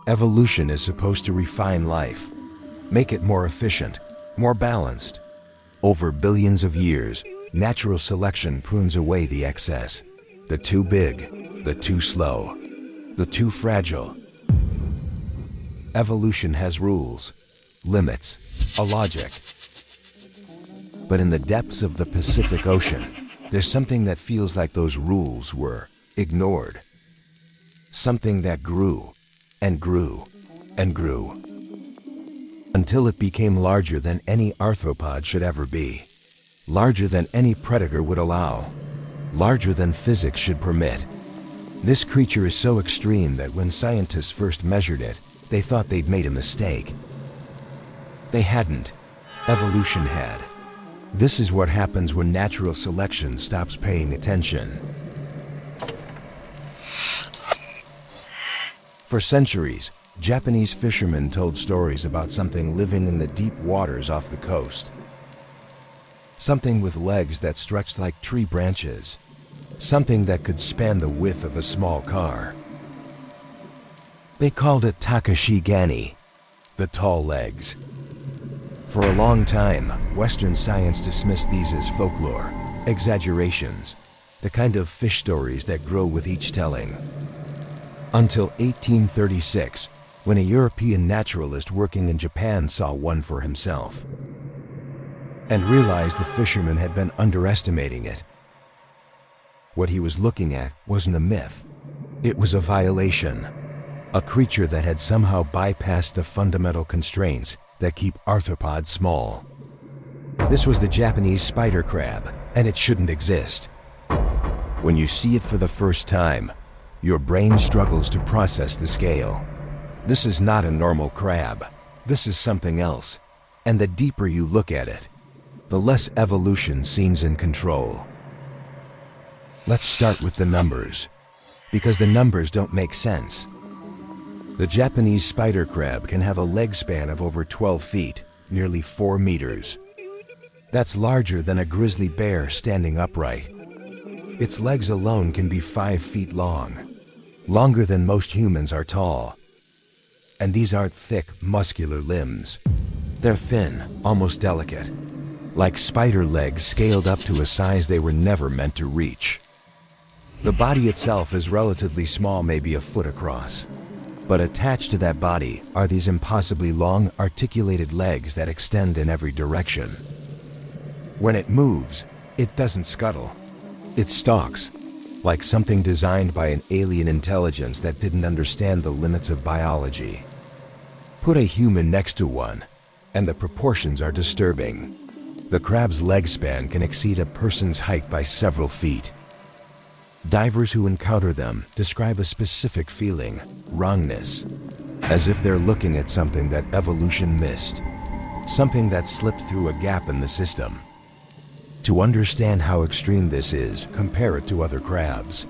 Evolution is supposed to refine life, make it more efficient, more balanced. Over billions of years, natural selection prunes away the excess, the too big, the too slow, the too fragile. Evolution has rules, limits, a logic. But in the depths of the Pacific Ocean, there's something that feels like those rules were ignored. Something that grew and grew and grew, until it became larger than any arthropod should ever be, larger than any predator would allow, larger than physics should permit. This creature is so extreme that when scientists first measured it, they thought they'd made a mistake. They hadn't. Evolution had. This is what happens when natural selection stops paying attention. For centuries, Japanese fishermen told stories about something living in the deep waters off the coast. Something with legs that stretched like tree branches. Something that could span the width of a small car. They called it Takashigani, the tall legs. For a long time, Western science dismissed these as folklore, exaggerations, the kind of fish stories that grow with each telling. Until 1836, when a European naturalist working in Japan saw one for himself and realized the fisherman had been underestimating it. What he was looking at wasn't a myth. It was a violation. A creature that had somehow bypassed the fundamental constraints that keep arthropods small. This was the Japanese spider crab, and it shouldn't exist. When you see it for the first time, your brain struggles to process the scale. This is not a normal crab. This is something else. And the deeper you look at it, the less evolution seems in control. Let's start with the numbers, because the numbers don't make sense. The Japanese spider crab can have a leg span of over 12 feet, nearly 4 meters. That's larger than a grizzly bear standing upright. Its legs alone can be 5 feet long, longer than most humans are tall. And these aren't thick, muscular limbs. They're thin, almost delicate, like spider legs scaled up to a size they were never meant to reach. The body itself is relatively small, maybe a foot across. But attached to that body are these impossibly long, articulated legs that extend in every direction. When it moves, it doesn't scuttle. It stalks, like something designed by an alien intelligence that didn't understand the limits of biology. Put a human next to one, and the proportions are disturbing. The crab's leg span can exceed a person's height by several feet. Divers who encounter them describe a specific feeling, wrongness, as if they're looking at something that evolution missed, something that slipped through a gap in the system. To understand how extreme this is, compare it to other crabs.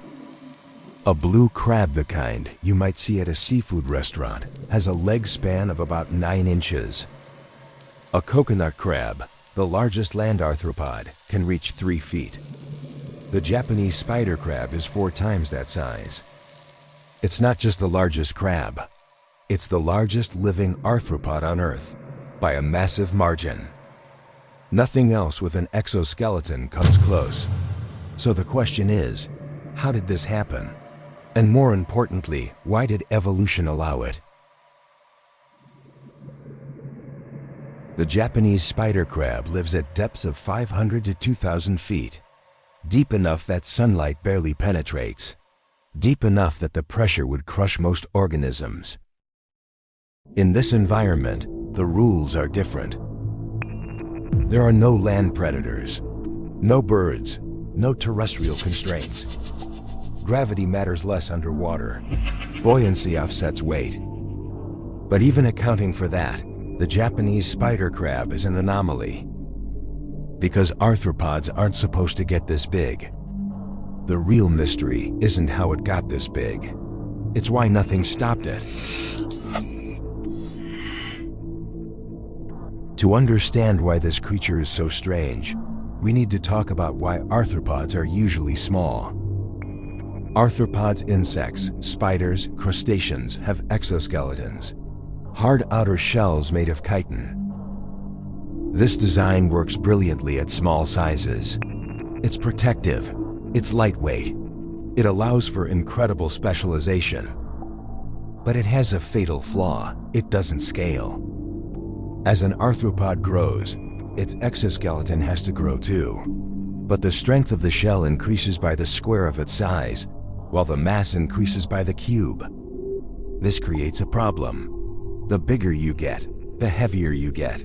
A blue crab, the kind you might see at a seafood restaurant, has a leg span of about 9 inches. A coconut crab, the largest land arthropod, can reach 3 feet. The Japanese spider crab is 4 times that size. It's not just the largest crab, it's the largest living arthropod on Earth, by a massive margin. Nothing else with an exoskeleton comes close. So the question is, how did this happen? And more importantly, why did evolution allow it? The Japanese spider crab lives at depths of 500 to 2,000 feet. Deep enough that sunlight barely penetrates. Deep enough that the pressure would crush most organisms. In this environment, the rules are different. There are no land predators, no birds, no terrestrial constraints. Gravity matters less underwater. Buoyancy offsets weight. But even accounting for that, the Japanese spider crab is an anomaly. Because arthropods aren't supposed to get this big. The real mystery isn't how it got this big. It's why nothing stopped it. To understand why this creature is so strange, we need to talk about why arthropods are usually small. Arthropods, insects, spiders, crustaceans have exoskeletons, hard outer shells made of chitin. This design works brilliantly at small sizes. It's protective, it's lightweight, it allows for incredible specialization. But it has a fatal flaw: it doesn't scale. As an arthropod grows, its exoskeleton has to grow too. But the strength of the shell increases by the square of its size, while the mass increases by the cube. This creates a problem. The bigger you get, the heavier you get.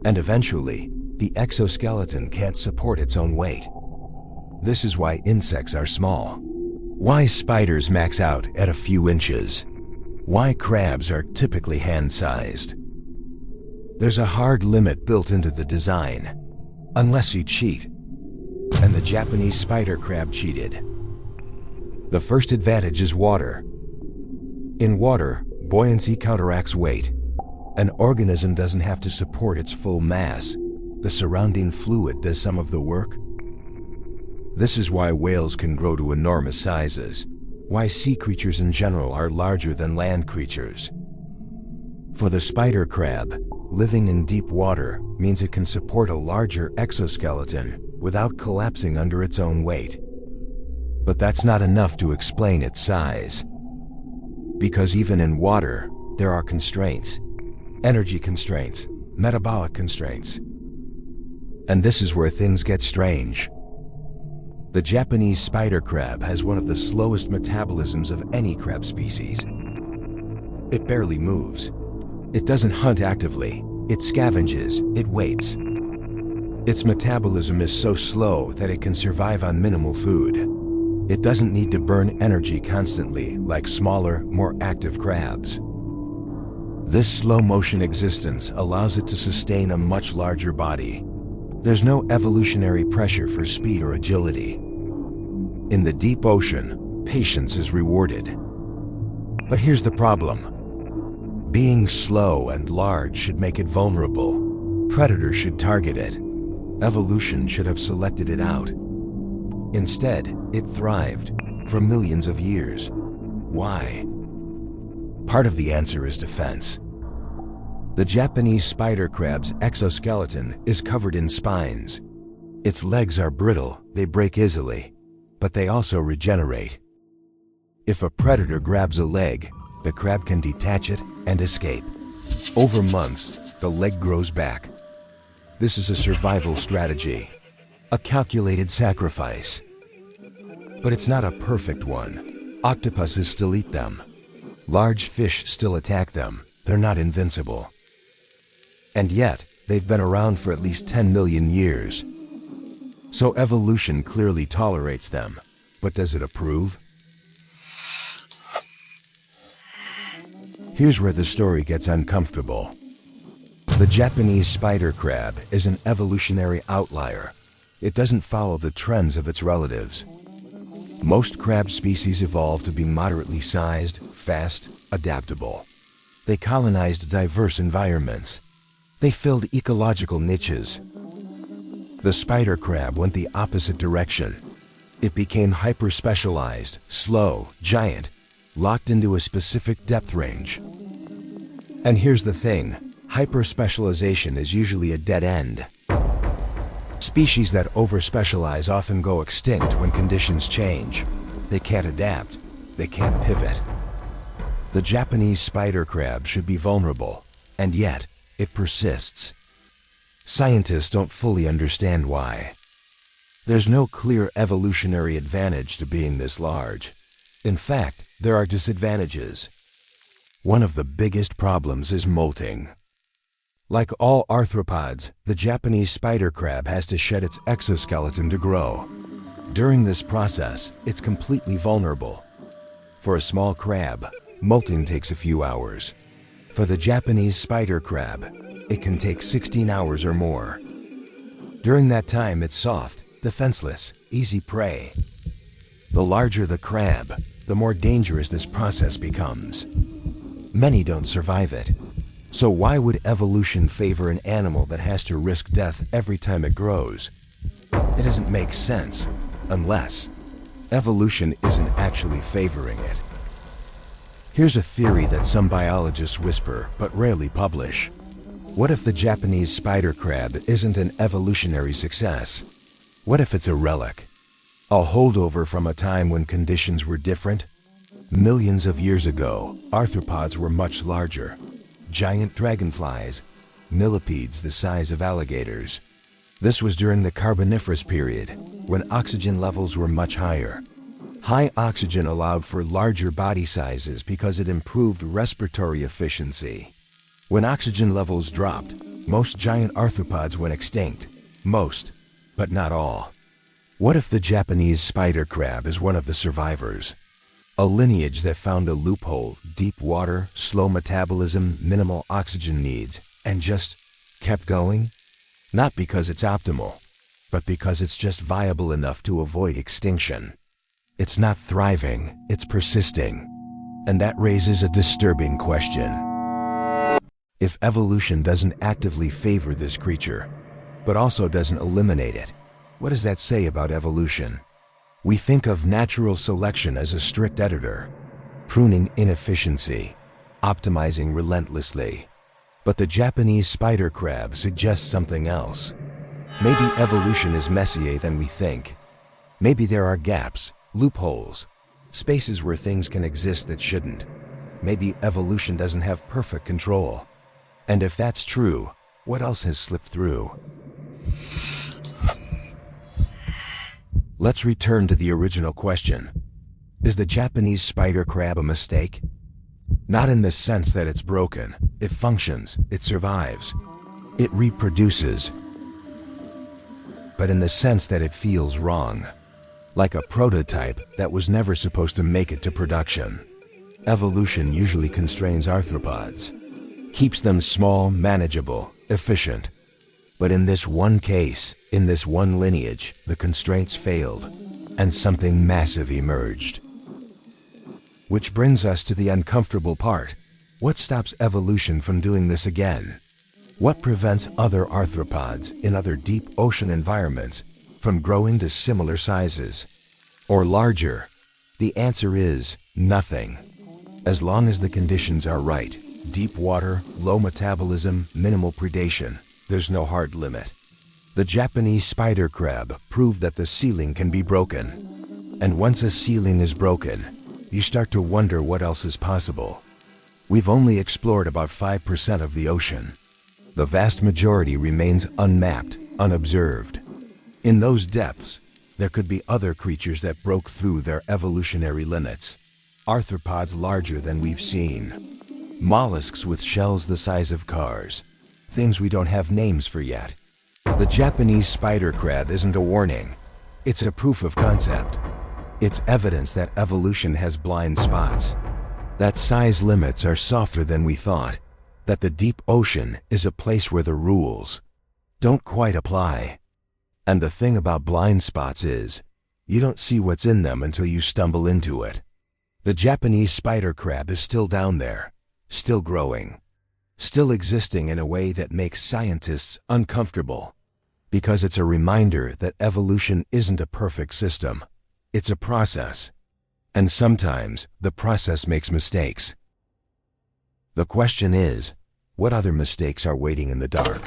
And eventually, the exoskeleton can't support its own weight. This is why insects are small. Why spiders max out at a few inches. Why crabs are typically hand-sized. There's a hard limit built into the design, unless you cheat. And the Japanese spider crab cheated. The first advantage is water. In water, buoyancy counteracts weight. An organism doesn't have to support its full mass. The surrounding fluid does some of the work. This is why whales can grow to enormous sizes, why sea creatures in general are larger than land creatures. For the spider crab, living in deep water means it can support a larger exoskeleton without collapsing under its own weight. But that's not enough to explain its size. Because even in water, there are constraints. Energy constraints, metabolic constraints. And this is where things get strange. The Japanese spider crab has one of the slowest metabolisms of any crab species. It barely moves. It doesn't hunt actively. It scavenges. It waits. Its metabolism is so slow that it can survive on minimal food. It doesn't need to burn energy constantly like smaller, more active crabs. This slow-motion existence allows it to sustain a much larger body. There's no evolutionary pressure for speed or agility. In the deep ocean, patience is rewarded. But here's the problem. Being slow and large should make it vulnerable. Predators should target it. Evolution should have selected it out. Instead, it thrived for millions of years. Why? Part of the answer is defense. The Japanese spider crab's exoskeleton is covered in spines. Its legs are brittle, they break easily, but they also regenerate. If a predator grabs a leg, the crab can detach it and escape. Over months, the leg grows back. This is a survival strategy, a calculated sacrifice. But it's not a perfect one. Octopuses still eat them. Large fish still attack them. They're not invincible. And yet, they've been around for at least 10 million years. So evolution clearly tolerates them. But does it approve? Here's where the story gets uncomfortable. The Japanese spider crab is an evolutionary outlier. It doesn't follow the trends of its relatives. Most crab species evolved to be moderately sized, fast, adaptable. They colonized diverse environments. They filled ecological niches. The spider crab went the opposite direction. It became hyper-specialized, slow, giant, locked into a specific depth range. And here's the thing, hyper-specialization is usually a dead end. Species that over-specialize often go extinct when conditions change. They can't adapt. They can't pivot. The Japanese spider crab should be vulnerable, and yet it persists. Scientists don't fully understand why. There's no clear evolutionary advantage to being this large. In fact, there are disadvantages. One of the biggest problems is molting. Like all arthropods, the Japanese spider crab has to shed its exoskeleton to grow. During this process, it's completely vulnerable. For a small crab, molting takes a few hours. For the Japanese spider crab, it can take 16 hours or more. During that time, it's soft, defenseless, easy prey. The larger the crab, the more dangerous this process becomes. Many don't survive it. So why would evolution favor an animal that has to risk death every time it grows? It doesn't make sense, unless Evolution isn't actually favoring it. Here's a theory that some biologists whisper but rarely publish. What if the Japanese spider crab isn't an evolutionary success? What if it's a relic? A holdover from a time when conditions were different? Millions of years ago, arthropods were much larger. Giant dragonflies, millipedes the size of alligators. This was during the Carboniferous period, when oxygen levels were much higher. High oxygen allowed for larger body sizes because it improved respiratory efficiency. When oxygen levels dropped, most giant arthropods went extinct. Most, but not all. What if the Japanese spider crab is one of the survivors? A lineage that found a loophole, deep water, slow metabolism, minimal oxygen needs, and just kept going? Not because it's optimal, but because it's just viable enough to avoid extinction. It's not thriving, it's persisting. And that raises a disturbing question. If evolution doesn't actively favor this creature, but also doesn't eliminate it, what does that say about evolution? We think of natural selection as a strict editor, pruning inefficiency, optimizing relentlessly. But the Japanese spider crab suggests something else. Maybe evolution is messier than we think. Maybe there are gaps, loopholes, spaces where things can exist that shouldn't. Maybe evolution doesn't have perfect control. And if that's true, what else has slipped through? Let's return to the original question. Is the Japanese spider crab a mistake? Not in the sense that it's broken. It functions, it survives, it reproduces. But in the sense that it feels wrong. Like a prototype that was never supposed to make it to production. Evolution usually constrains arthropods, keeps them small, manageable, efficient. But in this one case, in this one lineage, the constraints failed, and something massive emerged. Which brings us to the uncomfortable part. What stops evolution from doing this again? What prevents other arthropods in other deep ocean environments from growing to similar sizes? Or larger? The answer is nothing. As long as the conditions are right, deep water, low metabolism, minimal predation, there's no hard limit. The Japanese spider crab proved that the ceiling can be broken. And once a ceiling is broken, you start to wonder what else is possible. We've only explored about 5% of the ocean. The vast majority remains unmapped, unobserved. In those depths, there could be other creatures that broke through their evolutionary limits. Arthropods larger than we've seen. Mollusks with shells the size of cars. Things we don't have names for yet. The Japanese spider crab isn't a warning. It's a proof of concept. It's evidence that evolution has blind spots. That size limits are softer than we thought. That the deep ocean is a place where the rules don't quite apply. And the thing about blind spots is, you don't see what's in them until you stumble into it. The Japanese spider crab is still down there, still growing, still existing in a way that makes scientists uncomfortable. Because it's a reminder that evolution isn't a perfect system. It's a process. And sometimes, the process makes mistakes. The question is, what other mistakes are waiting in the dark?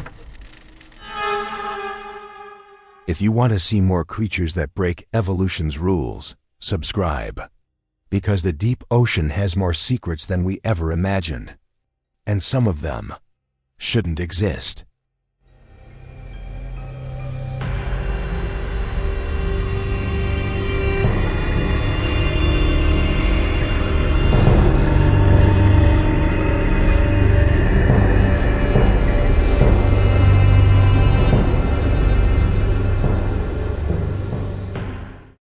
If you want to see more creatures that break evolution's rules, subscribe. Because the deep ocean has more secrets than we ever imagined. And some of them shouldn't exist.